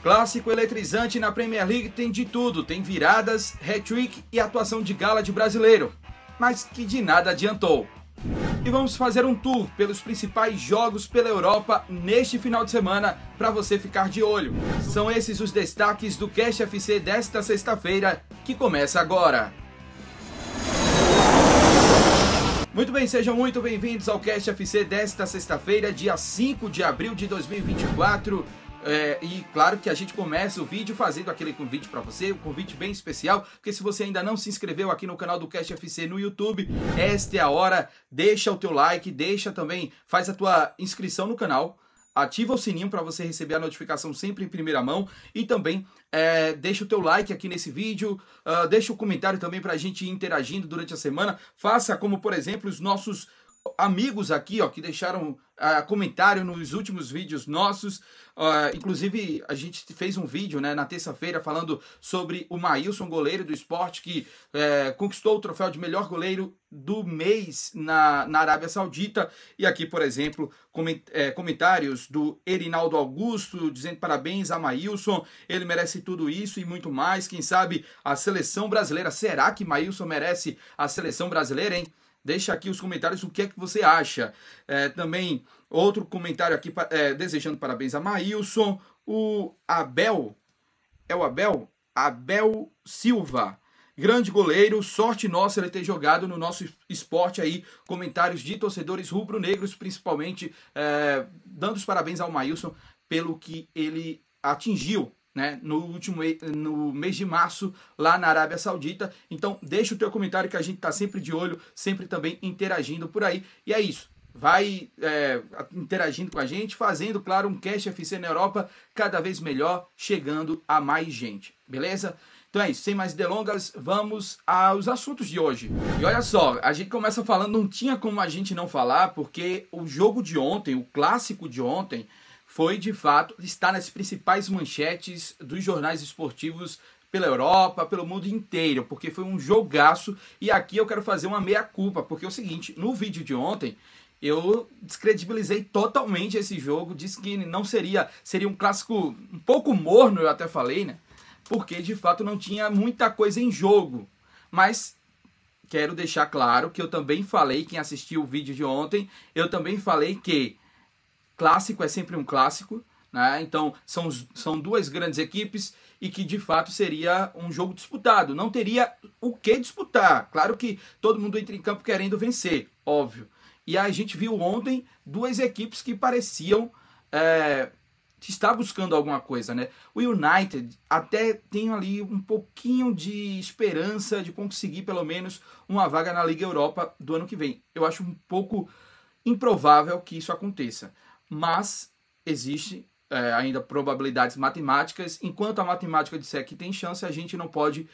Clássico eletrizante na Premier League tem de tudo, tem viradas, hat-trick e atuação de gala de brasileiro, mas que de nada adiantou. E vamos fazer um tour pelos principais jogos pela Europa neste final de semana para você ficar de olho. São esses os destaques do Cash FC desta sexta-feira, que começa agora. Muito bem, sejam muito bem-vindos ao Cash FC desta sexta-feira, dia 5 de abril de 2024. E claro que a gente começa o vídeo fazendo aquele convite para você, um convite bem especial, porque se você ainda não se inscreveu aqui no canal do Cash FC no YouTube, esta é a hora, deixa o teu like, faz a tua inscrição no canal, ativa o sininho para você receber a notificação sempre em primeira mão e também deixa o teu like aqui nesse vídeo, deixa o comentário também para a gente ir interagindo durante a semana, faça como por exemplo os nossos amigos aqui, ó, que deixaram comentário nos últimos vídeos nossos. Inclusive a gente fez um vídeo, né, na terça-feira falando sobre o Maílson, goleiro do Sport, que conquistou o troféu de melhor goleiro do mês na Arábia Saudita. E aqui, por exemplo, comentários do Erinaldo Augusto dizendo parabéns a Maílson, ele merece tudo isso e muito mais. Quem sabe a seleção brasileira, será que Maílson merece a seleção brasileira, hein? Deixa aqui os comentários o que é que você acha. Também outro comentário aqui desejando parabéns a Maílson. O Abel, Abel Silva, grande goleiro, sorte nossa ele ter jogado no nosso esporte aí. Comentários de torcedores rubro-negros, principalmente dando os parabéns ao Maílson pelo que ele atingiu, né, no mês de março lá na Arábia Saudita. Então deixa o teu comentário que a gente tá sempre de olho, sempre também interagindo por aí. E é isso, vai interagindo com a gente, fazendo, claro, um Cash FC na Europa cada vez melhor, chegando a mais gente, beleza? Então é isso, sem mais delongas, vamos aos assuntos de hoje. E olha só, a gente começa falando, não tinha como a gente não falar, porque o jogo de ontem, o clássico de ontem, foi de fato, está nas principais manchetes dos jornais esportivos pela Europa, pelo mundo inteiro, porque foi um jogaço. E aqui eu quero fazer uma meia-culpa, porque é o seguinte, no vídeo de ontem eu descredibilizei totalmente esse jogo, disse que não seria um clássico um pouco morno, eu até falei, né? Porque de fato não tinha muita coisa em jogo. Mas quero deixar claro que eu também falei, quem assistiu o vídeo de ontem, eu também falei que clássico é sempre um clássico, né? Então são duas grandes equipes e que de fato seria um jogo disputado. Não teria o que disputar. Claro que todo mundo entra em campo querendo vencer, óbvio. E a gente viu ontem duas equipes que pareciam estar buscando alguma coisa, né? O United até tem ali um pouquinho de esperança de conseguir pelo menos uma vaga na Liga Europa do ano que vem. Eu acho um pouco improvável que isso aconteça. Mas existe ainda probabilidades matemáticas. Enquanto a matemática disser que tem chance, a gente não pode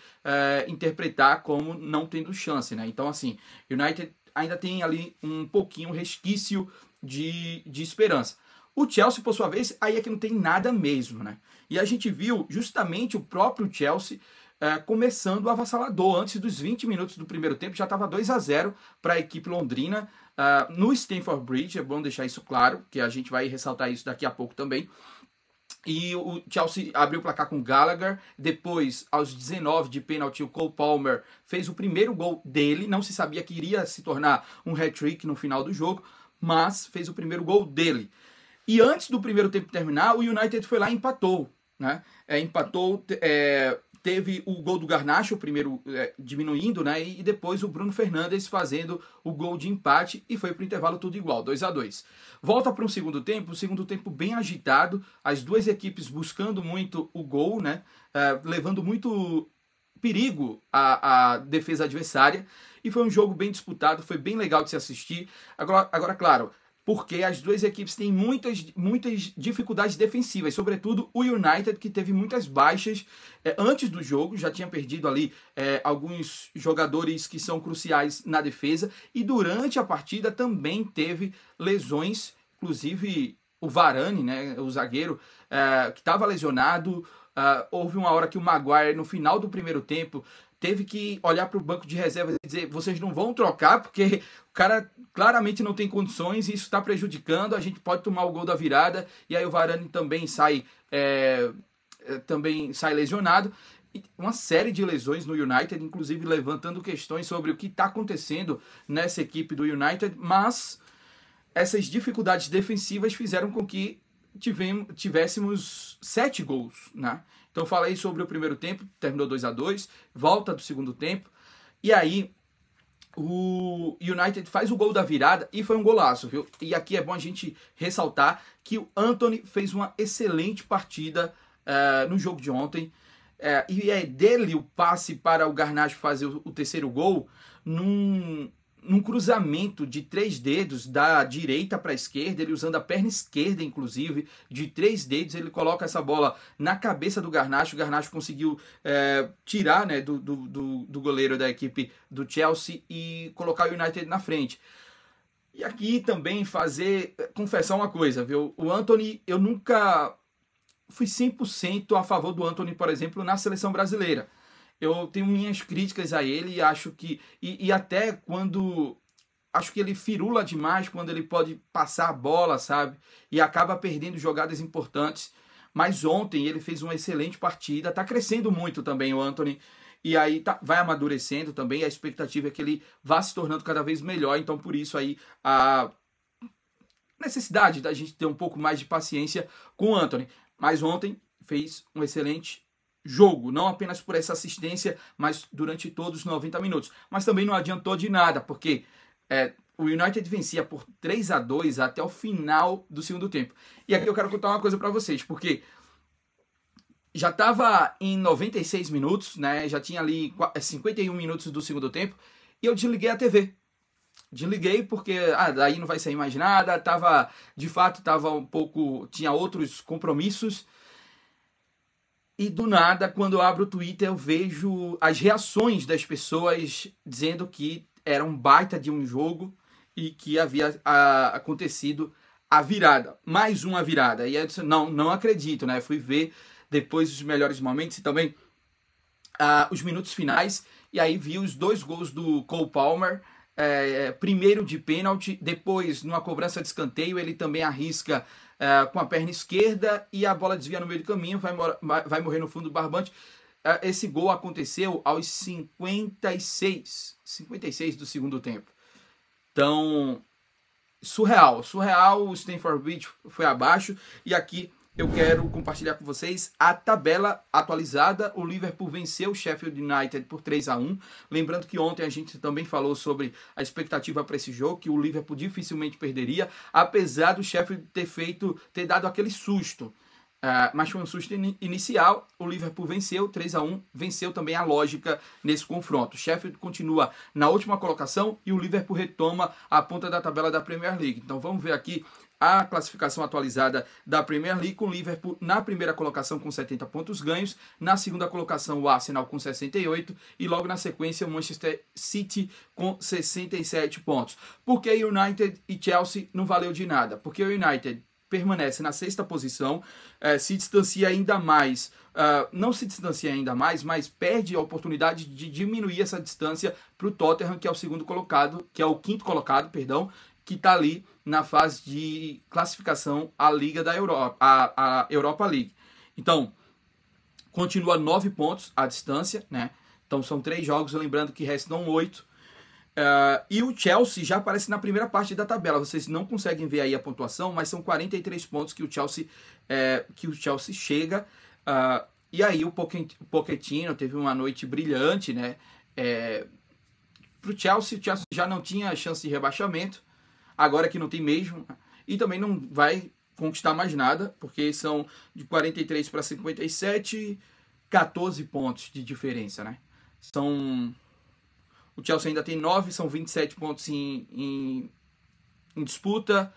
interpretar como não tendo chance, né? Então, assim, United ainda tem ali um pouquinho resquício de esperança. O Chelsea, por sua vez, aí é que não tem nada mesmo, né? E a gente viu justamente o próprio Chelsea começando o avassalador. Antes dos 20 minutos do primeiro tempo, já estava 2-0 para a equipe londrina. No Stamford Bridge, é bom deixar isso claro, que a gente vai ressaltar isso daqui a pouco também. E o Chelsea abriu o placar com Gallagher, depois, aos 19 de pênalti, o Cole Palmer fez o primeiro gol dele, não se sabia que iria se tornar um hat-trick no final do jogo, mas fez o primeiro gol dele. E antes do primeiro tempo terminar, o United foi lá e empatou, né? Teve o gol do Garnacho, o primeiro diminuindo, né? E depois o Bruno Fernandes fazendo o gol de empate e foi para o intervalo tudo igual, 2-2. Volta para um segundo tempo bem agitado, as duas equipes buscando muito o gol, né? Levando muito perigo à defesa adversária. E foi um jogo bem disputado, foi bem legal de se assistir. Agora claro, porque as duas equipes têm muitas dificuldades defensivas, sobretudo o United, que teve muitas baixas antes do jogo, já tinha perdido ali alguns jogadores que são cruciais na defesa, e durante a partida também teve lesões, inclusive o Varane, né, o zagueiro, que estava lesionado. Houve uma hora que o Maguire, no final do primeiro tempo, teve que olhar para o banco de reservas e dizer: vocês não vão trocar porque o cara claramente não tem condições e isso está prejudicando, a gente pode tomar o gol da virada. E aí o Varane também sai também sai lesionado. Uma série de lesões no United, inclusive levantando questões sobre o que está acontecendo nessa equipe do United, mas essas dificuldades defensivas fizeram com que tivéssemos 7 gols, né? Então falei sobre o primeiro tempo, terminou 2-2, volta do segundo tempo, e aí o United faz o gol da virada e foi um golaço, viu? E aqui é bom a gente ressaltar que o Antony fez uma excelente partida no jogo de ontem, e é dele o passe para o Garnacho fazer o terceiro gol num cruzamento de 3 dedos da direita para a esquerda, ele usando a perna esquerda, inclusive, de 3 dedos, ele coloca essa bola na cabeça do Garnacho. O Garnacho conseguiu tirar, né, do goleiro da equipe do Chelsea e colocar o United na frente. E aqui também confessar uma coisa, viu? O Antony, eu nunca fui 100% a favor do Antony, por exemplo, na seleção brasileira. Eu tenho minhas críticas a ele e acho que... E até quando... Acho que ele firula demais quando ele pode passar a bola, sabe? E acaba perdendo jogadas importantes. Mas ontem ele fez uma excelente partida. Tá crescendo muito também o Antony. E aí vai amadurecendo também. A expectativa é que ele vá se tornando cada vez melhor. Então por isso aí a necessidade da gente ter um pouco mais de paciência com o Antony. Mas ontem fez um excelente jogo, não apenas por essa assistência, mas durante todos os 90 minutos. Mas também não adiantou de nada, porque o United vencia por 3-2 até o final do segundo tempo. E aqui eu quero contar uma coisa para vocês, porque já estava em 96 minutos, né? Já tinha ali 51 minutos do segundo tempo, e eu desliguei a TV. Desliguei porque daí não vai sair mais nada, de fato estava um pouco, tinha outros compromissos. E do nada, quando eu abro o Twitter, eu vejo as reações das pessoas dizendo que era um baita de um jogo e que havia acontecido a virada. Mais uma virada. E aí eu disse, não acredito, né? Fui ver depois os melhores momentos e também os minutos finais. E aí vi os 2 gols do Cole Palmer. Primeiro de pênalti, depois numa cobrança de escanteio, ele também arrisca com a perna esquerda e a bola desvia no meio do caminho, vai morrer no fundo do barbante. Esse gol aconteceu aos 56 do segundo tempo. Então, surreal, o Stamford Bridge foi abaixo. E aqui eu quero compartilhar com vocês a tabela atualizada. O Liverpool venceu o Sheffield United por 3-1. Lembrando que ontem a gente também falou sobre a expectativa para esse jogo, que o Liverpool dificilmente perderia, apesar do Sheffield ter dado aquele susto. Mas foi um susto inicial. O Liverpool venceu 3-1, venceu também a lógica nesse confronto. O Sheffield continua na última colocação e o Liverpool retoma a ponta da tabela da Premier League. Então vamos ver aqui a classificação atualizada da Premier League, com o Liverpool na primeira colocação com 70 pontos ganhos, na segunda colocação o Arsenal com 68 e logo na sequência o Manchester City com 67 pontos. Por que United e Chelsea não valeu de nada? Porque o United permanece na 6ª posição, se distancia ainda mais, não se distancia ainda mais, mas perde a oportunidade de diminuir essa distância para o Tottenham, que é o segundo colocado, que é o 5º colocado, perdão, que está ali na fase de classificação à Liga da Europa, a Europa League. Então, continua 9 pontos a distância, né? Então são 3 jogos, lembrando que restam 8. E o Chelsea já aparece na primeira parte da tabela. Vocês não conseguem ver aí a pontuação, mas são 43 pontos que o Chelsea chega. E aí o Pochettino teve uma noite brilhante, né? Para o Chelsea já não tinha chance de rebaixamento. Agora que não tem mesmo, e também não vai conquistar mais nada, porque são de 43 para 57, 14 pontos de diferença, né? O Chelsea ainda tem 9, são 27 pontos em disputa.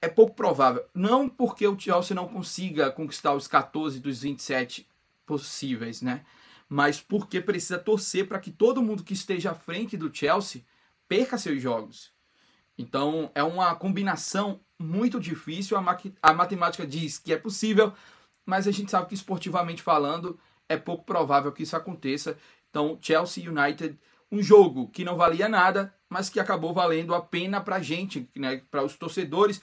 É pouco provável, não porque o Chelsea não consiga conquistar os 14 dos 27 possíveis, né? Mas porque precisa torcer para que todo mundo que esteja à frente do Chelsea perca seus jogos. Então é uma combinação muito difícil. A matemática diz que é possível, mas a gente sabe que esportivamente falando é pouco provável que isso aconteça. Então Chelsea e United, um jogo que não valia nada, mas que acabou valendo a pena para a gente, né, para os torcedores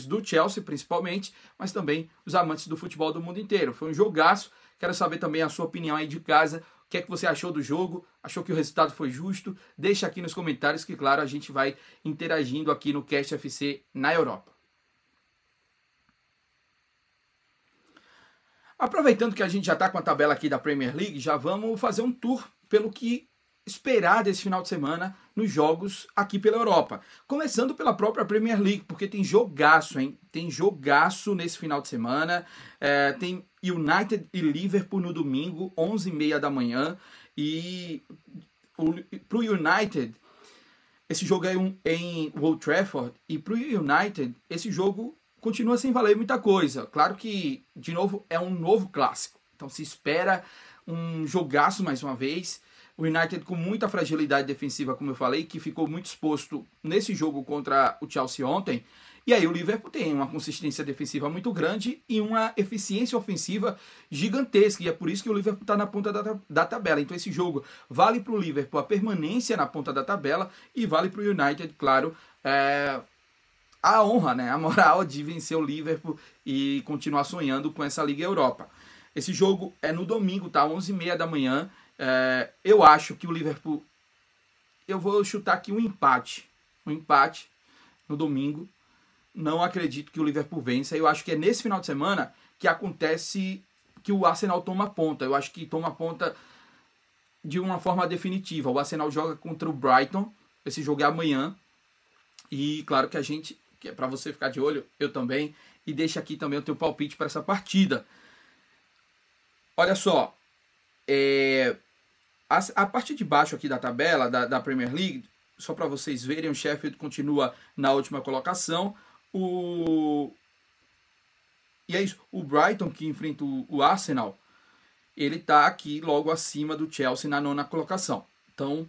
do Chelsea principalmente, mas também os amantes do futebol do mundo inteiro. Foi um jogaço. Quero saber também a sua opinião aí de casa. O que é que você achou do jogo? Achou que o resultado foi justo? Deixa aqui nos comentários que, claro, a gente vai interagindo aqui no Cast FC na Europa. Aproveitando que a gente já está com a tabela aqui da Premier League, já vamos fazer um tour pelo que esperar desse final de semana nos jogos aqui pela Europa. Começando pela própria Premier League, porque tem jogaço, hein? Tem jogaço nesse final de semana. Tem United e Liverpool no domingo, 11h30 da manhã. E pro United, esse jogo é em Old Trafford. E pro United, esse jogo continua sem valer muita coisa. Claro que, de novo, é um novo clássico. Então se espera um jogaço mais uma vez. O United com muita fragilidade defensiva, como eu falei, que ficou muito exposto nesse jogo contra o Chelsea ontem. E aí o Liverpool tem uma consistência defensiva muito grande e uma eficiência ofensiva gigantesca. E é por isso que o Liverpool está na ponta da tabela. Então esse jogo vale para o Liverpool a permanência na ponta da tabela e vale para o United, claro, a honra, né, a moral de vencer o Liverpool e continuar sonhando com essa Liga Europa. Esse jogo é no domingo, tá? 11h30 da manhã. Eu acho que o Liverpool... Eu vou chutar aqui um empate. Um empate no domingo. Não acredito que o Liverpool vença. Eu acho que é nesse final de semana que acontece que o Arsenal toma ponta. Eu acho que toma ponta de uma forma definitiva. O Arsenal joga contra o Brighton. Esse jogo é amanhã. E claro que a gente... que é para você ficar de olho, eu também. E deixa aqui também o teu palpite para essa partida. Olha só, a parte de baixo aqui da tabela da Premier League, só para vocês verem, o Sheffield continua na última colocação. E é isso, o Brighton, que enfrenta o Arsenal, ele está aqui logo acima do Chelsea na 9ª colocação. Então,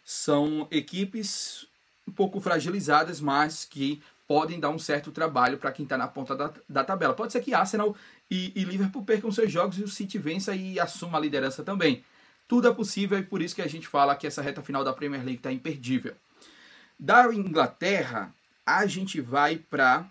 são equipes um pouco fragilizadas, mas que podem dar um certo trabalho para quem está na ponta da tabela. Pode ser que Arsenal e Liverpool percam seus jogos e o City vença e assuma a liderança também. Tudo é possível e por isso que a gente fala que essa reta final da Premier League está imperdível. Da Inglaterra, a gente vai para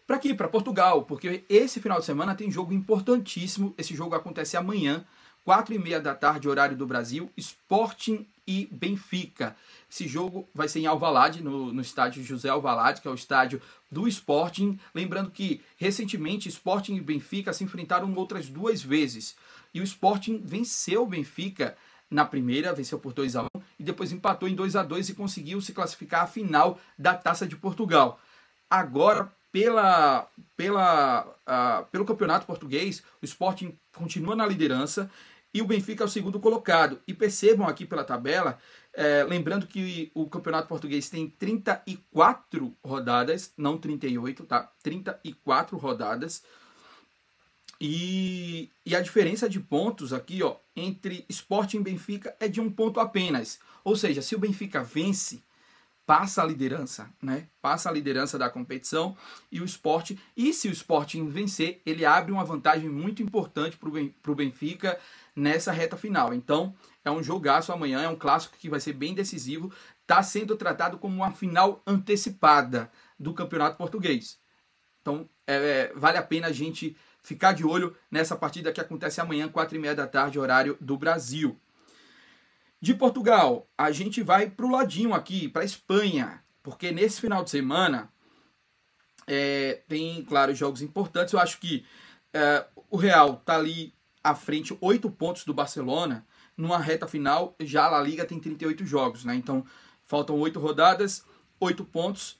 aqui, para Portugal, porque esse final de semana tem jogo importantíssimo. Esse jogo acontece amanhã, 4h30 da tarde, horário do Brasil, Sporting e Benfica. Esse jogo vai ser em Alvalade, no estádio José Alvalade, que é o estádio do Sporting. Lembrando que, recentemente, Sporting e Benfica se enfrentaram outras 2 vezes. E o Sporting venceu o Benfica na primeira, venceu por 2-1, e depois empatou em 2-2 e conseguiu se classificar à final da Taça de Portugal. Agora, pelo Campeonato Português, o Sporting continua na liderança e o Benfica é o segundo colocado. E percebam aqui pela tabela, lembrando que o Campeonato Português tem 34 rodadas, não 38, tá? 34 rodadas. E a diferença de pontos aqui, ó, entre Sporting e Benfica é de 1 ponto apenas. Ou seja, se o Benfica vence, passa a liderança, né? Passa a liderança da competição e o Sporting. E se o Sporting vencer, ele abre uma vantagem muito importante para o Benfica nessa reta final. Então, é um jogaço amanhã, é um clássico que vai ser bem decisivo. Está sendo tratado como uma final antecipada do Campeonato Português. Então, vale a pena a gente ficar de olho nessa partida que acontece amanhã, 4h30 da tarde, horário do Brasil. De Portugal, a gente vai para o ladinho aqui, para a Espanha, porque nesse final de semana tem, claro, jogos importantes. Eu acho que o Real está ali à frente, 8 pontos do Barcelona, numa reta final. Já a La Liga tem 38 jogos, né? Então faltam 8 rodadas, 8 pontos.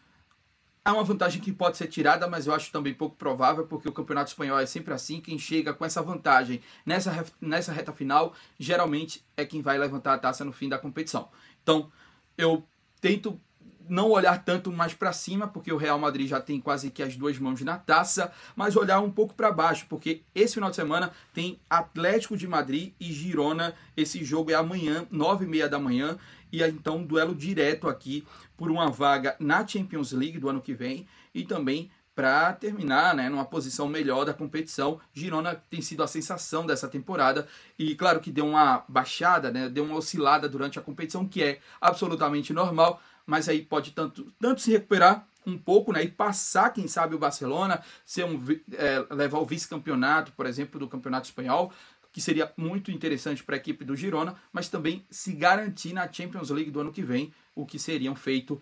Há uma vantagem que pode ser tirada, mas eu acho também pouco provável, porque o Campeonato Espanhol é sempre assim. Quem chega com essa vantagem nessa reta final, geralmente é quem vai levantar a taça no fim da competição. Então, eu tento não olhar tanto mais para cima, porque o Real Madrid já tem quase que as 2 mãos na taça, mas olhar um pouco para baixo, porque esse final de semana tem Atlético de Madrid e Girona. Esse jogo é amanhã, 9h30 da manhã, e então duelo direto aqui por uma vaga na Champions League do ano que vem e também para terminar, né, numa posição melhor da competição. Girona tem sido a sensação dessa temporada e claro que deu uma baixada, né, deu uma oscilada durante a competição, que é absolutamente normal, mas aí pode tanto se recuperar um pouco, né, e passar, quem sabe, o Barcelona, levar o vice-campeonato, por exemplo, do Campeonato Espanhol, que seria muito interessante para a equipe do Girona, mas também se garantir na Champions League do ano que vem, o que seria um feito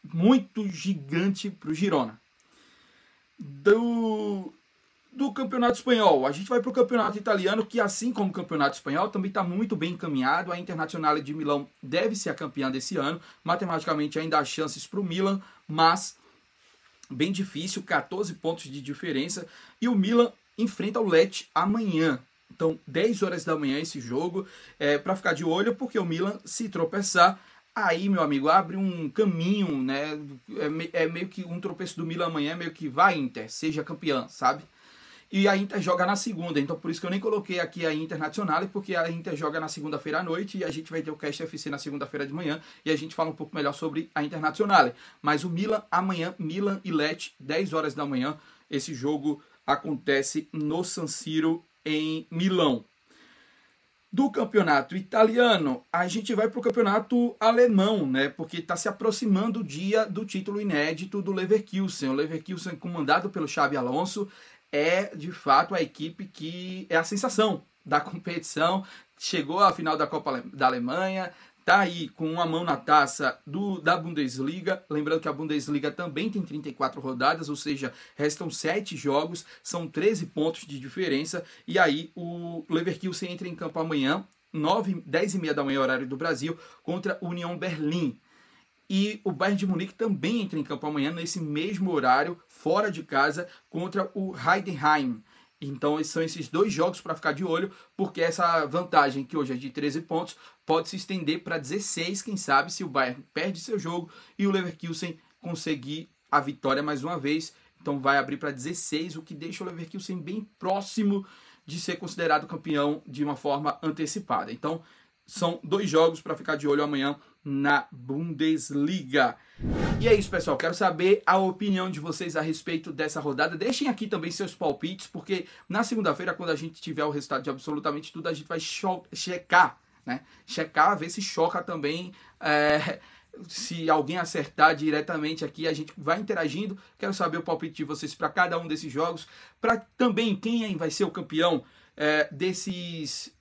muito gigante para o Girona. Do Campeonato Espanhol, a gente vai para o Campeonato Italiano, que assim como o Campeonato Espanhol, também está muito bem encaminhado. A Internazionale de Milão deve ser a campeã desse ano. Matematicamente ainda há chances para o Milan, mas bem difícil, 14 pontos de diferença. E o Milan enfrenta o Lecce amanhã. Então, 10 horas da manhã esse jogo, para ficar de olho, porque o Milan, se tropeçar, aí, meu amigo, abre um caminho, né? É meio que um tropeço do Milan amanhã, meio que vai Inter, seja campeã, sabe? E a Inter joga na segunda, então por isso que eu nem coloquei aqui a Internazionale, porque a Inter joga na segunda-feira à noite e a gente vai ter o Cast FC na segunda-feira de manhã e a gente fala um pouco melhor sobre a Internazionale. Mas o Milan amanhã, Milan e Lecce, 10 horas da manhã, esse jogo acontece no San Siro em Milão. Do campeonato italiano, a gente vai para o campeonato alemão, né? Porque está se aproximando o dia do título inédito do Leverkusen. O Leverkusen, comandado pelo Xabi Alonso, é de fato a equipe que é a sensação da competição. Chegou à final da Copa da Alemanha, está aí com uma mão na taça da Bundesliga. Lembrando que a Bundesliga também tem 34 rodadas, ou seja, restam 7 jogos, são 13 pontos de diferença. E aí o Leverkusen entra em campo amanhã, 10h30 da manhã, horário do Brasil, contra o União Berlim. E o Bayern de Munique também entra em campo amanhã, nesse mesmo horário, fora de casa, contra o Heidenheim. Então são esses 2 jogos para ficar de olho, porque essa vantagem, que hoje é de 13 pontos, pode se estender para 16, quem sabe, se o Bayern perde seu jogo e o Leverkusen conseguir a vitória mais uma vez. Então vai abrir para 16, o que deixa o Leverkusen bem próximo de ser considerado campeão de uma forma antecipada. Então são 2 jogos para ficar de olho amanhã na Bundesliga. E é isso, pessoal. Quero saber a opinião de vocês a respeito dessa rodada. Deixem aqui também seus palpites, porque na segunda-feira, quando a gente tiver o resultado de absolutamente tudo, a gente vai checar, né? Checar, ver se choca também. Se alguém acertar diretamente aqui, a gente vai interagindo. Quero saber o palpite de vocês para cada um desses jogos. Para também quem vai ser o campeão desses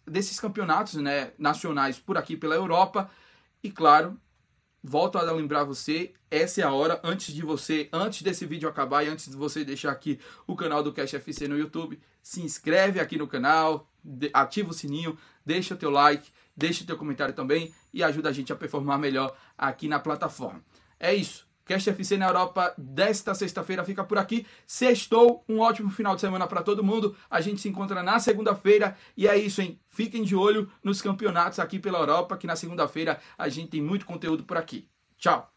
campeonatos, né, nacionais por aqui pela Europa. E claro, volto a lembrar você, essa é a hora, antes desse vídeo acabar e antes de você deixar aqui o canal do Cast FC no YouTube, se inscreve aqui no canal, ativa o sininho, deixa o teu like, deixa o teu comentário também e ajuda a gente a performar melhor aqui na plataforma. É isso. Cast FC na Europa desta sexta-feira fica por aqui. Sextou, um ótimo final de semana para todo mundo. A gente se encontra na segunda-feira e é isso, hein? Fiquem de olho nos campeonatos aqui pela Europa, que na segunda-feira a gente tem muito conteúdo por aqui. Tchau!